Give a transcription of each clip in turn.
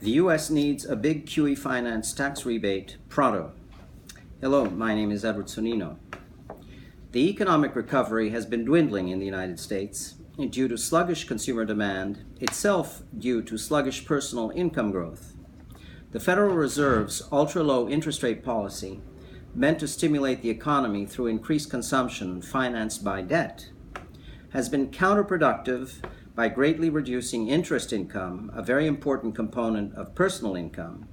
The U.S. needs a big QE finance tax rebate pronto. Hello, my name is Edward Sonino. The economic recovery has been dwindling in the United States due to sluggish consumer demand, itself due to sluggish personal income growth. The Federal Reserve's ultra-low interest rate policy, meant to stimulate the economy through increased consumption financed by debt, has been counterproductive by greatly reducing interest income, a very important component of personal income,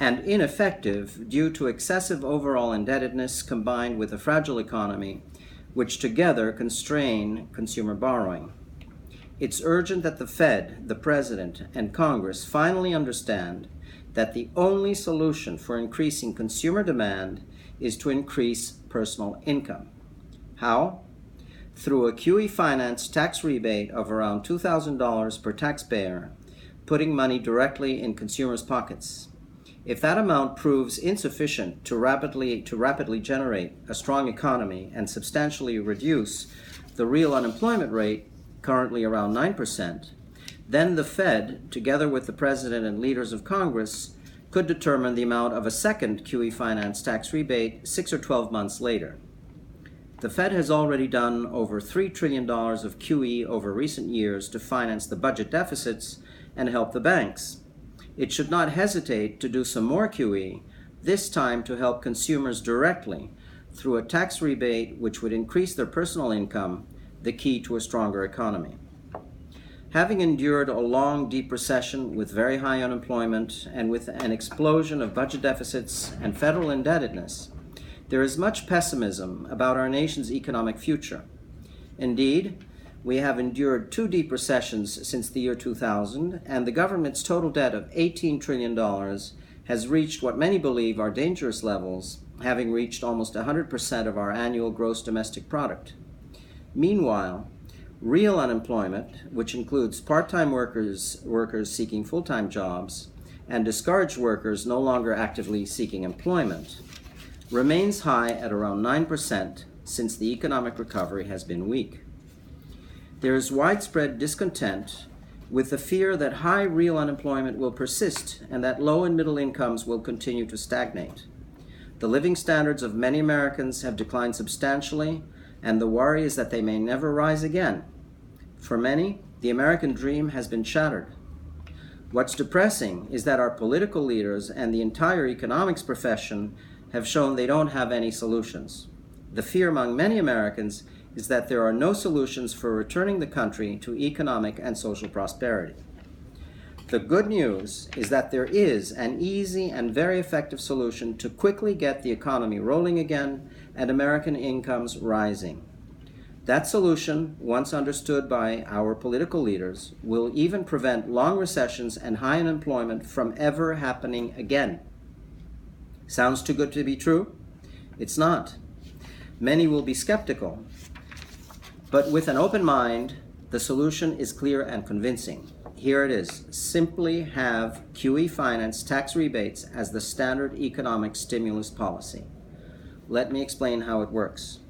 and ineffective due to excessive overall indebtedness combined with a fragile economy, which together constrain consumer borrowing. It's urgent that the Fed, the President, and Congress finally understand that the only solution for increasing consumer demand is to increase personal income. How? Through a QE finance tax rebate of around $2,000 per taxpayer, putting money directly in consumers' pockets. If that amount proves insufficient to rapidly generate a strong economy and substantially reduce the real unemployment rate, currently around 9%, then the Fed, together with the President and leaders of Congress, could determine the amount of a second QE finance tax rebate 6 or 12 months later. The Fed has already done over $3 trillion of QE over recent years to finance the budget deficits and help the banks. It should not hesitate to do some more QE, this time to help consumers directly through a tax rebate which would increase their personal income, the key to a stronger economy. Having endured a long, deep recession with very high unemployment and with an explosion of budget deficits and federal indebtedness, there is much pessimism about our nation's economic future. Indeed, we have endured 2 deep recessions since the year 2000, and the government's total debt of $18 trillion has reached what many believe are dangerous levels, having reached almost 100% of our annual gross domestic product. Meanwhile, real unemployment, which includes part-time workers seeking full-time jobs, and discouraged workers no longer actively seeking employment, remains high at around 9% since the economic recovery has been weak. There is widespread discontent with the fear that high real unemployment will persist and that low and middle incomes will continue to stagnate. The living standards of many Americans have declined substantially, and the worry is that they may never rise again. For many, the American dream has been shattered. What's depressing is that our political leaders and the entire economics profession have shown they don't have any solutions. The fear among many Americans is that there are no solutions for returning the country to economic and social prosperity. The good news is that there is an easy and very effective solution to quickly get the economy rolling again and American incomes rising. That solution, once understood by our political leaders, will even prevent long recessions and high unemployment from ever happening again. Sounds too good to be true? It's not. Many will be skeptical. But with an open mind, the solution is clear and convincing. Here it is. Simply have QE finance tax rebates as the standard economic stimulus policy. Let me explain how it works.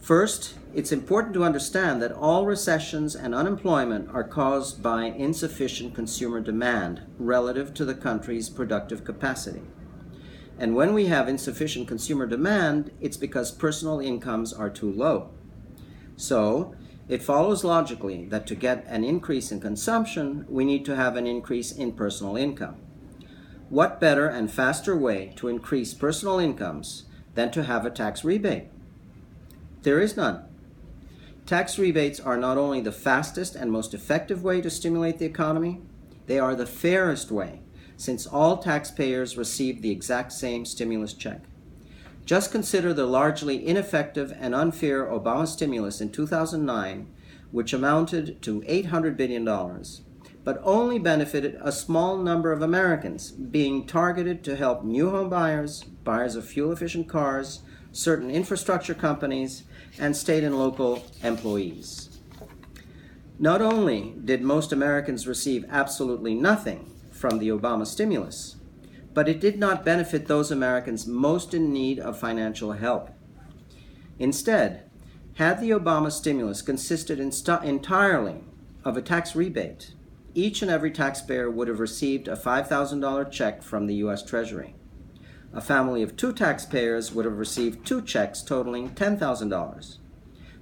First, it's important to understand that all recessions and unemployment are caused by insufficient consumer demand relative to the country's productive capacity. And when we have insufficient consumer demand, it's because personal incomes are too low. So, it follows logically that to get an increase in consumption, we need to have an increase in personal income. What better and faster way to increase personal incomes than to have a tax rebate? There is none. Tax rebates are not only the fastest and most effective way to stimulate the economy, they are the fairest way, since all taxpayers receive the exact same stimulus check. Just consider the largely ineffective and unfair Obama stimulus in 2009, which amounted to $800 billion, but only benefited a small number of Americans, being targeted to help new home buyers, buyers of fuel-efficient cars, certain infrastructure companies, and state and local employees. Not only did most Americans receive absolutely nothing from the Obama stimulus, but it did not benefit those Americans most in need of financial help. Instead, had the Obama stimulus consisted entirely of a tax rebate, each and every taxpayer would have received a $5,000 check from the U.S. Treasury. A family of 2 taxpayers would have received 2 checks totaling $10,000.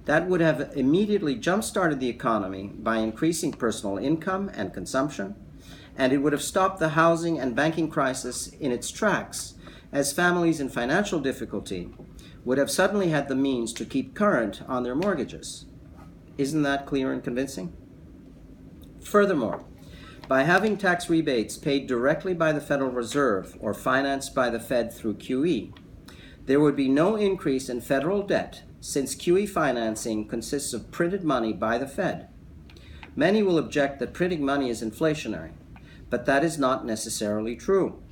That would have immediately jump-started the economy by increasing personal income and consumption, and it would have stopped the housing and banking crisis in its tracks, as families in financial difficulty would have suddenly had the means to keep current on their mortgages. Isn't that clear and convincing? Furthermore, by having tax rebates paid directly by the Federal Reserve or financed by the Fed through QE, there would be no increase in federal debt, since QE financing consists of printed money by the Fed. Many will object that printing money is inflationary, but that is not necessarily true.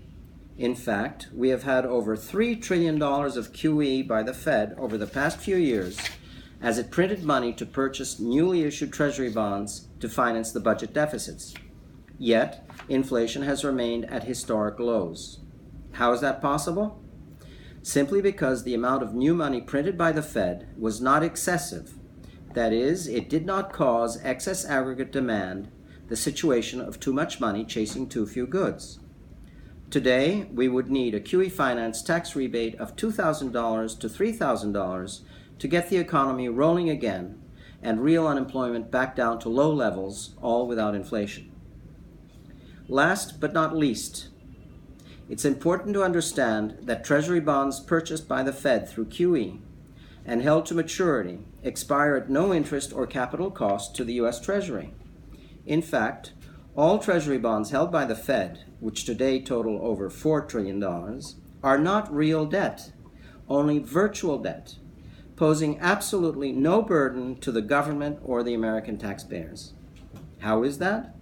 In fact, we have had over $3 trillion of QE by the Fed over the past few years as it printed money to purchase newly issued Treasury bonds to finance the budget deficits. Yet, inflation has remained at historic lows. How is that possible? Simply because the amount of new money printed by the Fed was not excessive. That is, it did not cause excess aggregate demand, the situation of too much money chasing too few goods. Today, we would need a QE-financed tax rebate of $2,000 to $3,000 to get the economy rolling again and real unemployment back down to low levels, all without inflation. Last but not least, it's important to understand that Treasury bonds purchased by the Fed through QE and held to maturity expire at no interest or capital cost to the U.S. Treasury. In fact, all Treasury bonds held by the Fed, which today total over $4 trillion, are not real debt, only virtual debt, posing absolutely no burden to the government or the American taxpayers. How is that?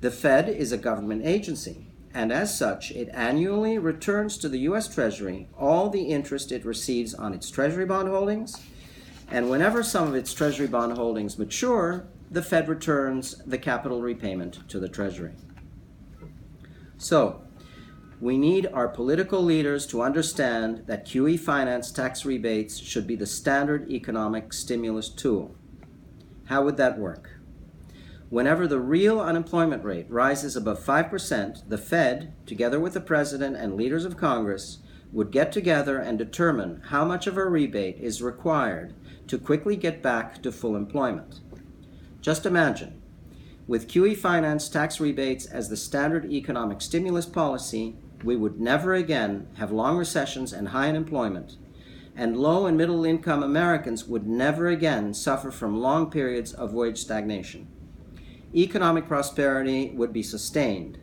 The Fed is a government agency, and as such, it annually returns to the U.S. Treasury all the interest it receives on its Treasury bond holdings, and whenever some of its Treasury bond holdings mature, the Fed returns the capital repayment to the Treasury. So, we need our political leaders to understand that QE-financed tax rebates should be the standard economic stimulus tool. How would that work? Whenever the real unemployment rate rises above 5%, the Fed, together with the President and leaders of Congress, would get together and determine how much of a rebate is required to quickly get back to full employment. Just imagine, with QE-financed tax rebates as the standard economic stimulus policy, we would never again have long recessions and high unemployment, and low and middle income Americans would never again suffer from long periods of wage stagnation. Economic prosperity would be sustained.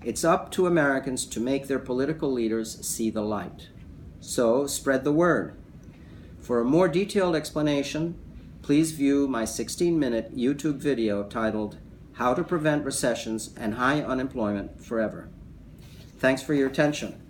It's up to Americans to make their political leaders see the light. So spread the word. For a more detailed explanation, please view my 16-minute YouTube video titled How to Prevent Recessions and High Unemployment Forever. Thanks for your attention.